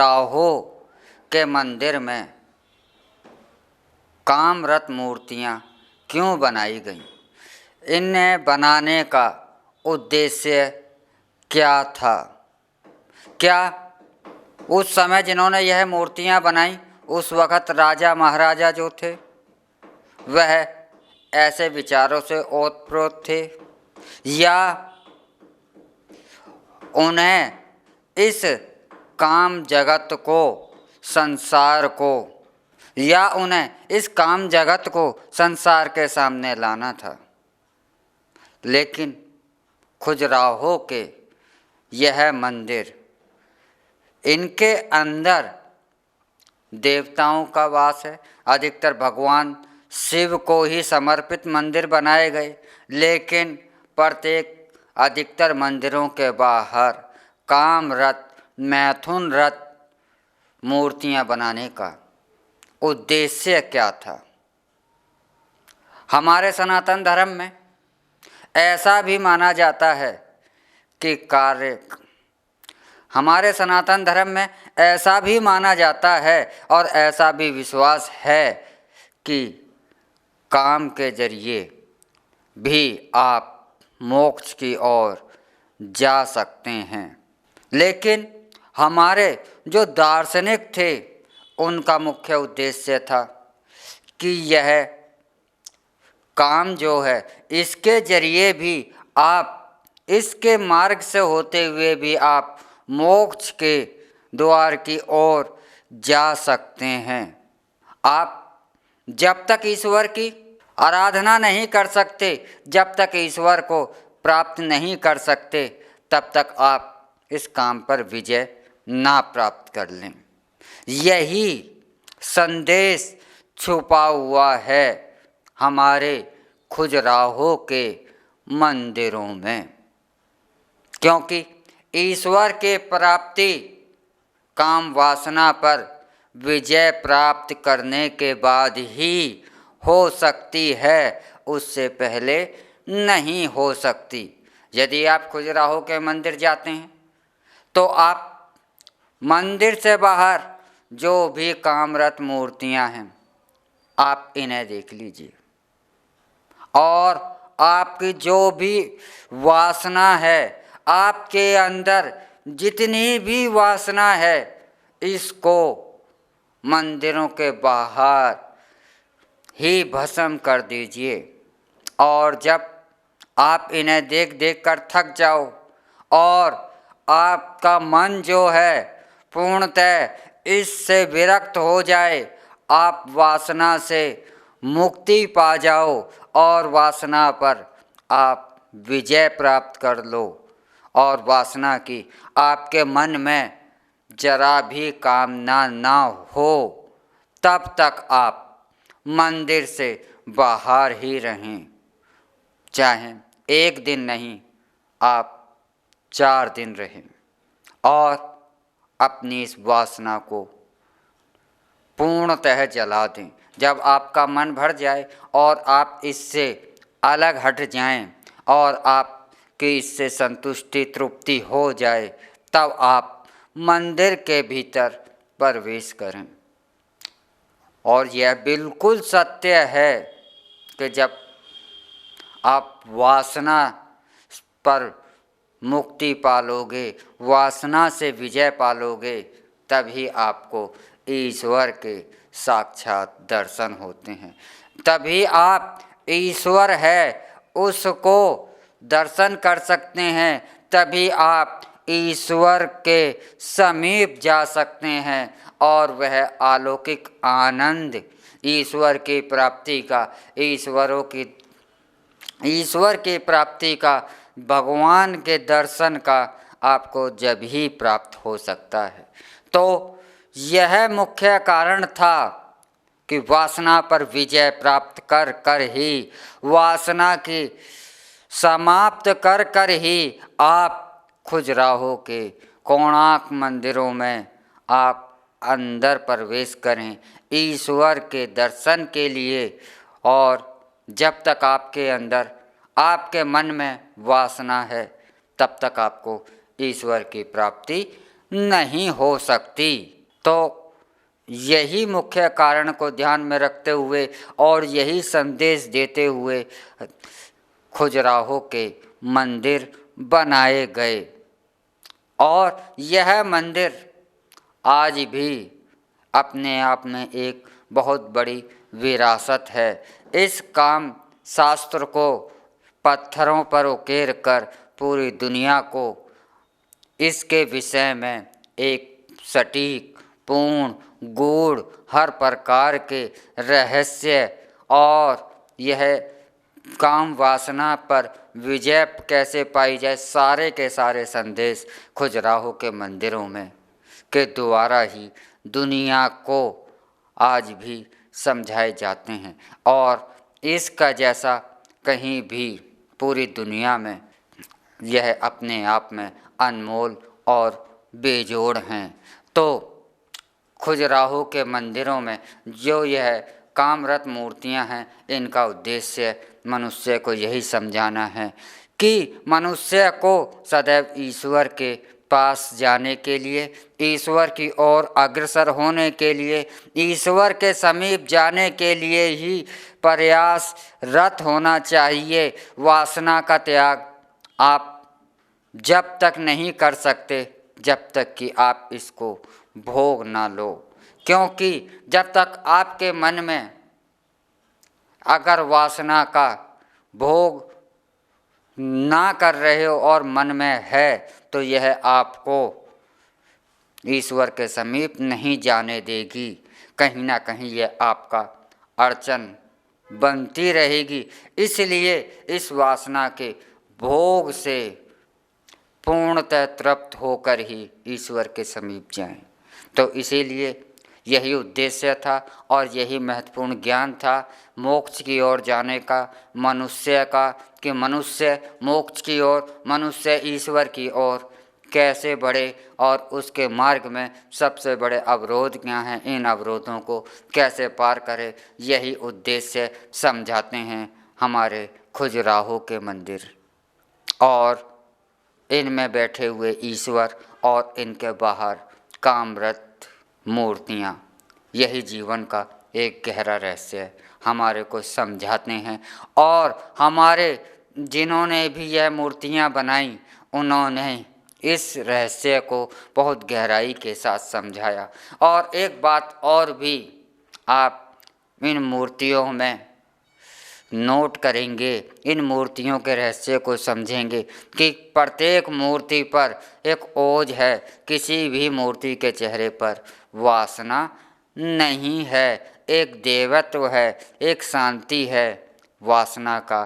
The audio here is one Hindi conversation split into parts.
खजुराहो के मंदिर में कामरत मूर्तियाँ क्यों बनाई गईं? इन्हें बनाने का उद्देश्य क्या था? क्या उस समय जिन्होंने यह मूर्तियाँ बनाई उस वक़्त राजा महाराजा जो थे वह ऐसे विचारों से ओतप्रोत थे, या उन्हें इस काम जगत को, संसार को, या उन्हें इस काम जगत को संसार के सामने लाना था? लेकिन खजुराहो के यह मंदिर, इनके अंदर देवताओं का वास है। अधिकतर भगवान शिव को ही समर्पित मंदिर बनाए गए, लेकिन प्रत्येक अधिकतर मंदिरों के बाहर कामरत, मैथुनरत मूर्तियां बनाने का उद्देश्य क्या था? हमारे सनातन धर्म में ऐसा भी माना जाता है कि हमारे सनातन धर्म में ऐसा भी माना जाता है और ऐसा भी विश्वास है कि काम के जरिए भी आप मोक्ष की ओर जा सकते हैं। लेकिन हमारे जो दार्शनिक थे उनका मुख्य उद्देश्य था कि यह काम जो है इसके जरिए भी आप, इसके मार्ग से होते हुए भी आप मोक्ष के द्वार की ओर जा सकते हैं। आप जब तक ईश्वर की आराधना नहीं कर सकते, जब तक ईश्वर को प्राप्त नहीं कर सकते, तब तक आप इस काम पर विजय ना प्राप्त कर लें। यही संदेश छुपा हुआ है हमारे खजुराहो के मंदिरों में, क्योंकि ईश्वर के प्राप्ति काम वासना पर विजय प्राप्त करने के बाद ही हो सकती है, उससे पहले नहीं हो सकती। यदि आप खजुराहो के मंदिर जाते हैं तो आप मंदिर से बाहर जो भी कामरत मूर्तियां हैं आप इन्हें देख लीजिए, और आपकी जो भी वासना है, आपके अंदर जितनी भी वासना है, इसको मंदिरों के बाहर ही भस्म कर दीजिए। और जब आप इन्हें देख देख कर थक जाओ और आपका मन जो है पूर्णतः इससे विरक्त हो जाए, आप वासना से मुक्ति पा जाओ और वासना पर आप विजय प्राप्त कर लो, और वासना की आपके मन में जरा भी कामना ना हो, तब तक आप मंदिर से बाहर ही रहें। चाहे एक दिन नहीं, आप 4 दिन रहें और अपनी इस वासना को पूर्णतः जला दें। जब आपका मन भर जाए और आप इससे अलग हट जाएं और आपकी इससे संतुष्टि, तृप्ति हो जाए, तब आप मंदिर के भीतर प्रवेश करें। और यह बिल्कुल सत्य है कि जब आप वासना पर मुक्ति पालोगे, वासना से विजय पालोगे, तभी आपको ईश्वर के साक्षात दर्शन होते हैं। तभी आप ईश्वर है उसको दर्शन कर सकते हैं, तभी आप ईश्वर के समीप जा सकते हैं और वह अलौकिक आनंद ईश्वर की प्राप्ति का, ईश्वर की प्राप्ति का, भगवान के दर्शन का आपको जब ही प्राप्त हो सकता है। तो यह मुख्य कारण था कि वासना पर विजय प्राप्त कर कर ही, वासना की समाप्त कर कर ही आप खजुराहो के कोणार्क मंदिरों में आप अंदर प्रवेश करें ईश्वर के दर्शन के लिए। और जब तक आपके अंदर, आपके मन में वासना है, तब तक आपको ईश्वर की प्राप्ति नहीं हो सकती। तो यही मुख्य कारण को ध्यान में रखते हुए और यही संदेश देते हुए खजुराहो के मंदिर बनाए गए और यह मंदिर आज भी अपने आप में एक बहुत बड़ी विरासत है। इस काम शास्त्र को पत्थरों पर उकेर कर पूरी दुनिया को इसके विषय में एक सटीक, पूर्ण, गूढ़, हर प्रकार के रहस्य और यह काम वासना पर विजय कैसे पाई जाए, सारे के सारे संदेश खजुराहो के मंदिरों में के द्वारा ही दुनिया को आज भी समझाए जाते हैं और इसका जैसा कहीं भी पूरी दुनिया में यह अपने आप में अनमोल और बेजोड़ हैं। तो खजुराहो के मंदिरों में जो यह कामरत मूर्तियां हैं, इनका उद्देश्य मनुष्य को यही समझाना है कि मनुष्य को सदैव ईश्वर के पास जाने के लिए, ईश्वर की ओर अग्रसर होने के लिए, ईश्वर के समीप जाने के लिए ही प्रयासरत होना चाहिए। वासना का त्याग आप जब तक नहीं कर सकते जब तक कि आप इसको भोग ना लो, क्योंकि जब तक आपके मन में अगर वासना का भोग ना कर रहे हो और मन में है तो यह आपको ईश्वर के समीप नहीं जाने देगी। कहीं ना कहीं यह आपका अड़चन बनती रहेगी। इसलिए इस वासना के भोग से पूर्णतः तृप्त होकर ही ईश्वर के समीप जाएं। तो इसीलिए यही उद्देश्य था और यही महत्वपूर्ण ज्ञान था मोक्ष की ओर जाने का मनुष्य का, कि मनुष्य मोक्ष की ओर, मनुष्य ईश्वर की ओर कैसे बढ़े और उसके मार्ग में सबसे बड़े अवरोध क्या हैं, इन अवरोधों को कैसे पार करे, यही उद्देश्य समझाते हैं हमारे खजुराहो के मंदिर और इनमें बैठे हुए ईश्वर और इनके बाहर कामरत मूर्तियाँ। यही जीवन का एक गहरा रहस्य है, हमारे को समझाते हैं और हमारे जिन्होंने भी यह मूर्तियाँ बनाई उन्होंने इस रहस्य को बहुत गहराई के साथ समझाया। और एक बात और भी आप इन मूर्तियों में नोट करेंगे, इन मूर्तियों के रहस्य को समझेंगे कि प्रत्येक मूर्ति पर एक ओज है। किसी भी मूर्ति के चेहरे पर वासना नहीं है, एक देवत्व है, एक शांति है। वासना का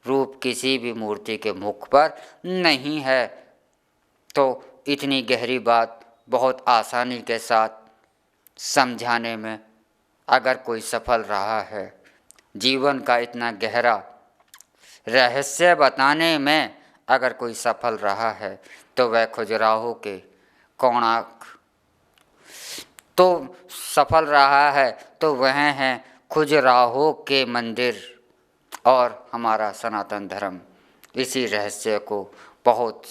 रूप किसी भी मूर्ति के मुख पर नहीं है। तो इतनी गहरी बात बहुत आसानी के साथ समझाने में अगर कोई सफल रहा है, जीवन का इतना गहरा रहस्य बताने में अगर कोई सफल रहा है, तो वह खजुराहो के कोणार्क तो सफल रहा है, तो वह हैं खजुराहो के मंदिर और हमारा सनातन धर्म इसी रहस्य को बहुत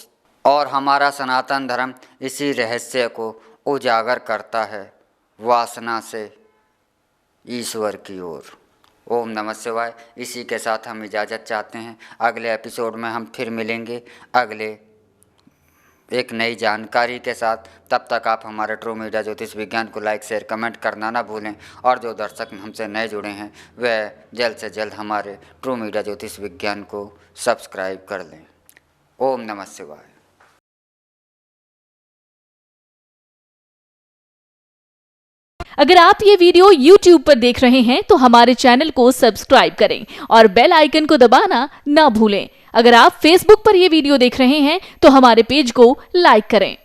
और हमारा सनातन धर्म इसी रहस्य को उजागर करता है, वासना से ईश्वर की ओर। ओम नमः शिवाय। इसी के साथ हम इजाज़त चाहते हैं। अगले एपिसोड में हम फिर मिलेंगे अगले एक नई जानकारी के साथ। तब तक आप हमारे ट्रू मीडिया ज्योतिष विज्ञान को लाइक, शेयर, कमेंट करना ना भूलें और जो दर्शक हमसे नए जुड़े हैं वह जल्द से जल्द हमारे ट्रू मीडिया ज्योतिष विज्ञान को सब्सक्राइब कर लें। ओम नमः शिवाय। अगर आप ये वीडियो YouTube पर देख रहे हैं तो हमारे चैनल को सब्सक्राइब करें और बेल आइकन को दबाना ना भूलें। अगर आप Facebook पर ये वीडियो देख रहे हैं तो हमारे पेज को लाइक करें।